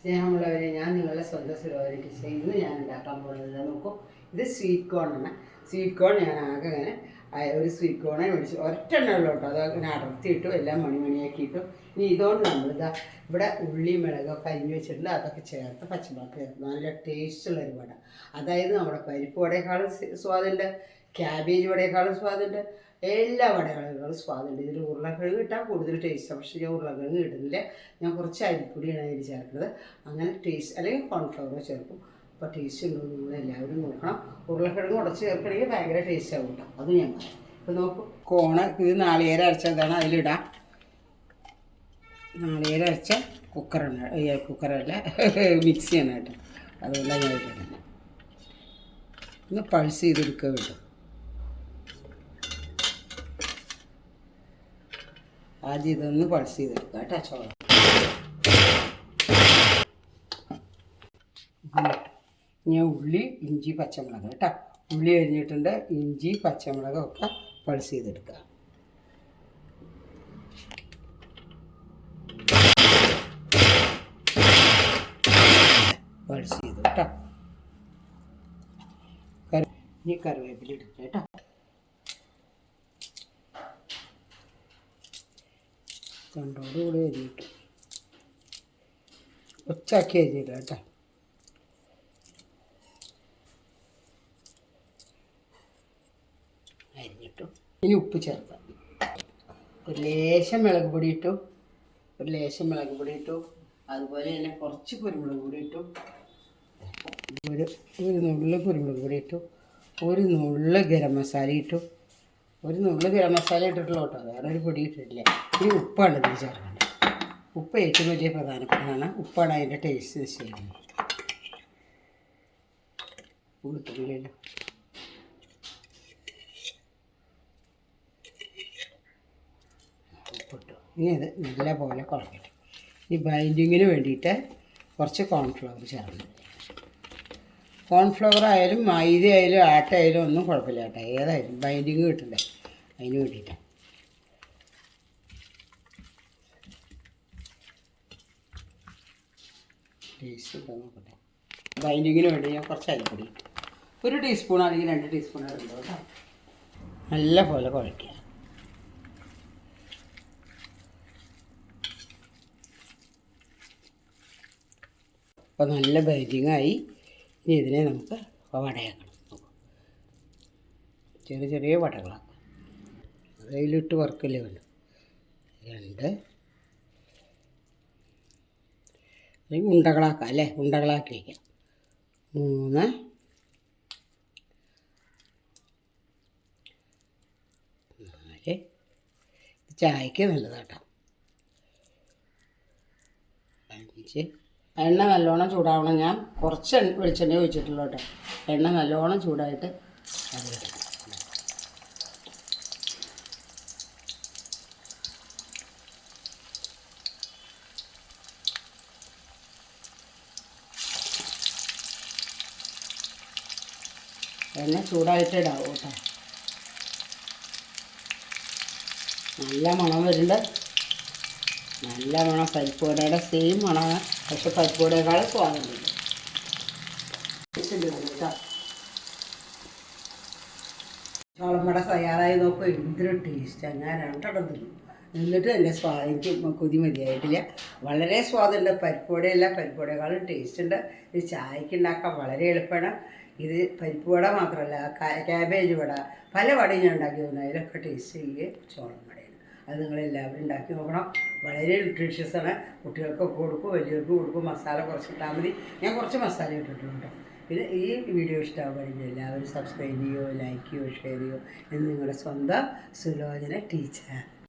സ്നേഹമുള്ളവരെ, ഞാൻ നിങ്ങളുടെ സ്വന്തം സുലോചന കിച്ചൻ. ഇന്ന് ഞാൻ ഉണ്ടാക്കാൻ പോകുന്നത് നോക്കൂ, ഇത് സ്വീറ്റ് കോണാണ്. സ്വീറ്റ് കോൺ ഞാൻ ആകെ അങ്ങനെ ഒരു സ്വീറ്റ് കോണെ മേടിച്ചു, ഒറ്റെണ്ണ ഉള്ളൂ കേട്ടോ. അത് അങ്ങനെ അടർത്തിയിട്ടു എല്ലാം മണിമണിയാക്കിയിട്ടു. ഇനി ഇതുകൊണ്ട് നമ്മളിതാ ഇവിടെ ഉള്ളി മുളകൊക്കെ അരിഞ്ഞ് വെച്ചിട്ടുണ്ട്, അതൊക്കെ ചേർത്ത് പച്ചമുളക് ചേർത്ത് നല്ല ടേസ്റ്റുള്ളൊരു വട. അതായത് നമ്മുടെ പരിപ്പ് വടയേക്കാളും സ്വാദുണ്ട്, ക്യാബേജ് വടയേക്കാളും സ്വാദുണ്ട്, എല്ലാ വടകളേക്കാളും സ്വാദുണ്ട്. ഇതിൽ ഉരുളക്കിഴങ്ങ് ഇട്ടാൽ കൂടുതൽ ടേസ്റ്റാണ്. പക്ഷേ ഞാൻ ഉരുളക്കിഴങ്ങ് ഇടുന്നില്ല, ഞാൻ കുറച്ച് അരിപ്പൊടിയാണ് അതിൽ ചേർക്കുന്നത്. അങ്ങനെ ടേസ്റ്റ്, അല്ലെങ്കിൽ കോൺഫ്ലവർ ചേർക്കും. അപ്പോൾ ടേസ്റ്റ് ഉണ്ടോ എന്ന് നിങ്ങൾ എല്ലാവരും നോക്കണം. ഉരുളക്കിഴങ്ങ് ഉടച്ച് ചേർക്കണമെങ്കിൽ ഭയങ്കര ടേസ്റ്റ് ആവും കേട്ടോ, അത് ഞാൻ പറയാം. ഇപ്പോൾ നോക്കും, ഇത് നാളികേരം അരച്ചതാണ്, അതിലിടാം. നാളികേരം അരച്ച കുക്കറല്ല മിക്സിയാണ് കേട്ടോ, അതുകൊണ്ടാണ് ഞാൻ ഇടുന്നത്. ഒന്ന് പൾസ് ചെയ്തെടുക്കുക കേട്ടോ. ആദ്യം ഇതൊന്ന് പൾസ് ചെയ്തെടുക്കുക കേട്ടോ ചോളം. ഞാൻ ഉള്ളി, ഇഞ്ചി, പച്ചമുളക് കേട്ടോ. ഉള്ളി അരിഞ്ഞിട്ടുണ്ട്, ഇഞ്ചി, പച്ചമുളകൊക്കെ പൾസ് ചെയ്തെടുക്കുക. പൾസ് ചെയ്തു കേട്ടോ. ഇനി കറിവേപ്പില എടുക്കുക കേട്ടോ. തൊണ്ടോടുകൂടി അരിയിട്ടു, ഒച്ചാക്കി അരിയില്ല കേട്ടോ. അരിഞ്ഞിട്ടു. ഇനി ഉപ്പ് ചേർക്കാം. ഒരു ലേശം മുളക് പൊടി ഇട്ടു, അതുപോലെ തന്നെ കുറച്ച് കുരുമുളക് പൊടി ഇട്ടു, ഒരു നുള്ള് കുരുമുളക് പൊടി ഇട്ടു, ഒരു നുള്ള് ഗരം മസാല ഇട്ടു. ഒരു നുള്ള് ഗരം മസാല ഇട്ടിട്ടുള്ളൂ കേട്ടോ, വേറെ ഒരു പൊടി ഇട്ടിട്ടില്ല. ഇനി ഉപ്പാണ് ഇതിൽ ചേർക്കേണ്ടത്. ഉപ്പ് ഏറ്റവും വലിയ പ്രധാനപ്പെട്ടതാണ്. ഉപ്പാണ് അതിൻ്റെ ടേസ്റ്റ് നിശ്ചയിക്കുന്നത്. ഉപ്പ് കിട്ടുന്നില്ലല്ലോ. ഉപ്പിട്ടു. ഇനി അത് നല്ല പോലെ കുഴക്കട്ടെ. ഇനി ബൈൻഡിങ്ങിന് വേണ്ടിയിട്ട് കുറച്ച് കോൺഫ്ലവർ ചേർക്കണം. കോൺഫ്ലവർ ആയാലും മൈദ ആയാലും ആട്ടയായാലും ഒന്നും കുഴപ്പമില്ല കേട്ടോ, ഏതായാലും ബൈൻഡിങ് കിട്ടണ്ടേ, അതിന് വേണ്ടിയിട്ടാണ്. ടേസ്റ്റ് ഇട്ടാൽ നോക്കട്ടെ. ബൈൻഡിങ്ങിന് വേണ്ടി ഞാൻ കുറച്ച് അരിപ്പൊടി ഇട്ടു. 1 ടീസ്പൂൺ അല്ലെങ്കിൽ 2 ടീസ്പൂൺ ഇടും കേട്ടോ. നല്ല പോലെ കുഴയ്ക്കുക. അപ്പോൾ നല്ല ബൈൻഡിങ്ങായി. ഇനി ഇതിനെ നമുക്ക് വടയാക്കണം. ചെറിയ ചെറിയ വടകളാക്കാം. അതിലിട്ട് വറുക്കല്ലേ വേണ്ട. 2 അല്ലെങ്കിൽ ഉണ്ടകളാക്കാം അല്ലേ, ഉണ്ടകളാക്കി വയ്ക്കാം. 3 4 ചായക്ക് നല്ലതാട്ടോ. 5 എണ്ണ നല്ലോണം ചൂടാവണം. ഞാൻ കുറച്ച് വെളിച്ചെണ്ണ ഒഴിച്ചിട്ടുള്ളൂ കേട്ടോ. എണ്ണ നല്ലോണം ചൂടായിട്ട് അതിലിടണം. എണ്ണ ചൂടായിട്ട് ഇടാവും കേട്ടോ. നല്ല മണം വരുന്നുണ്ട്, നല്ല മണം. പരിപ്പ് വടയുടെ സെയിം മണമാണ്, പക്ഷെ പരിപ്പ് വടയേക്കാളും സ്വാദുണ്ട് കേട്ടോ. ചോളം വട തയ്യാറായി നോക്കുക, എന്തൊരു ടേസ്റ്റാണ്. ഞാൻ 2 തിന്നു, എന്നിട്ട് എൻ്റെ എനിക്ക് കൊതി മതിയായിട്ടില്ല. വളരെ സ്വാദുണ്ട്. പരിപ്പ് വടയല്ല, പരിപ്പ് വടയേക്കാളും ടേസ്റ്റ് ഉണ്ട്. ഇത് ചായക്ക് ഉണ്ടാക്കാൻ വളരെ എളുപ്പമാണ്. ഇത് പരിപ്പ് വട മാത്രമല്ല, ക്യാബേജ് വട, പല വടയും ഞാൻ ഉണ്ടാക്കി തോന്നുന്നു. അതിലൊക്കെ ടേസ്റ്റ് ചെയ്യുക ചോളം വടയാണ്. അത് നിങ്ങളെല്ലാവരും ഉണ്ടാക്കി നോക്കണം. വളരെ ന്യൂട്രീഷ്യസാണ്. കുട്ടികൾക്കൊക്കെ കൊടുക്കും, വലിയവർക്കും കൊടുക്കും. മസാല കുറച്ചിട്ടാൽ മതി. ഞാൻ കുറച്ച് മസാല ഇട്ടിട്ടുണ്ട്. പിന്നെ ഈ വീഡിയോ ഇഷ്ടമാവുകയാണെങ്കിൽ എല്ലാവരും സബ്സ്ക്രൈബ് ചെയ്യുമോ, ലൈക്ക് ചെയ്യുമോ, ഷെയർ ചെയ്യുമോ. എന്ന് നിങ്ങളുടെ സ്വന്തം സുലോചന ടീച്ചർ.